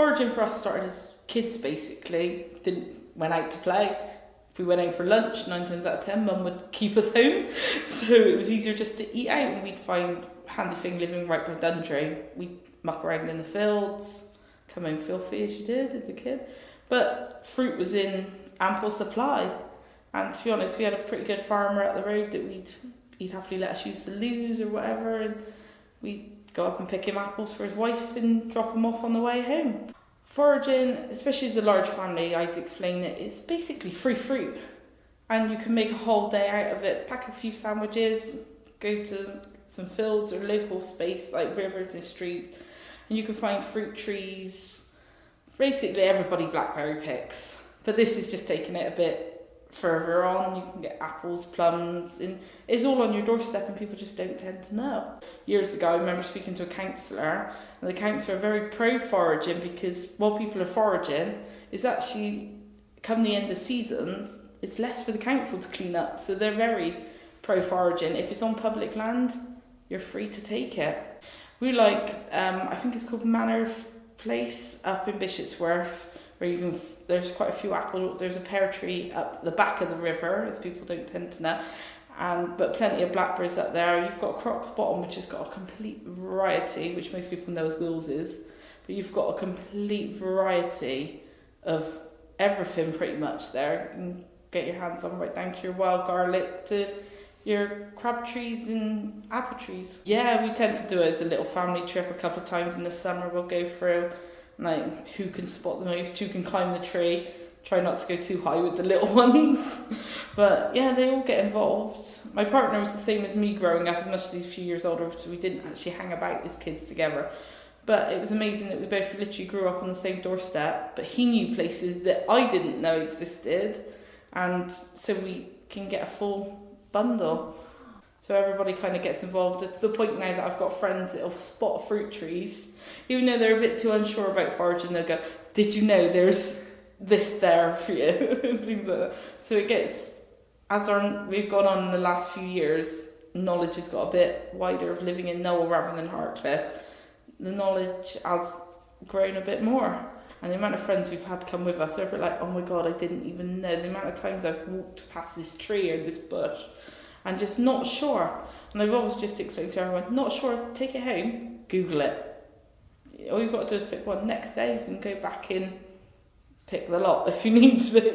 Foraging for us started as kids basically. Went out to play. If we went out for lunch, 9 times out of 10, Mum would keep us home. So it was easier just to eat out, and we'd find a handy thing living right by Dundry. We'd muck around in the fields, come home filthy as you did as a kid. But fruit was in ample supply. And to be honest, we had a pretty good farmer up the road that he'd happily let us use the loos or whatever, and we'd go up and pick him apples for his wife and drop him off on the way home. Foraging, especially as a large family, I'd explain that it's basically free fruit, and you can make a whole day out of it. Pack a few sandwiches, go to some fields or local space like rivers and streams, and you can find fruit trees. Basically everybody blackberry picks, but this is just taking it a bit further on. You can get apples, plums, and it's all on your doorstep, and people just don't tend to know. Years ago, I remember speaking to a counsellor, and the counsellor are very pro foraging, because while people are foraging, it's actually, come the end of seasons, it's less for the council to clean up, so they're very pro foraging. If it's on public land, you're free to take it. We like, I think it's called Manor Place up in Bishopsworth, where you can, there's quite a few there's a pear tree up the back of the river, as people don't tend to know, but plenty of blackberries up there. You've got Crocs Bottom, which has got a complete variety, which most people know as Wills's, but you've got a complete variety of everything pretty much there. You can get your hands on right down to your wild garlic, to your crab trees and apple trees. Yeah, we tend to do it as a little family trip. A couple of times in the summer we'll go through, like, who can spot the most, who can climb the tree. Try not to go too high with the little ones. But yeah, they all get involved. My partner was the same as me growing up, as much as he's a few years older, so we didn't actually hang about as kids together. But it was amazing that we both literally grew up on the same doorstep, but he knew places that I didn't know existed, and so we can get a full bundle. So everybody kind of gets involved, to the point now that I've got friends that will spot fruit trees. Even though they're a bit too unsure about foraging, they'll go, "Did you know there's this there for you?" Things like that. So it gets, we've gone on in the last few years, knowledge has got a bit wider of living in Knowle rather than Hartcliffe. The knowledge has grown a bit more. And the amount of friends we've had come with us, they're a bit like, "Oh my God, I didn't even know." The amount of times I've walked past this tree or this bush and just not sure. And I've always just explained to everyone, not sure, take it home, Google it. All you've got to do is pick one. Next day you can go back in, pick the lot if you need to be.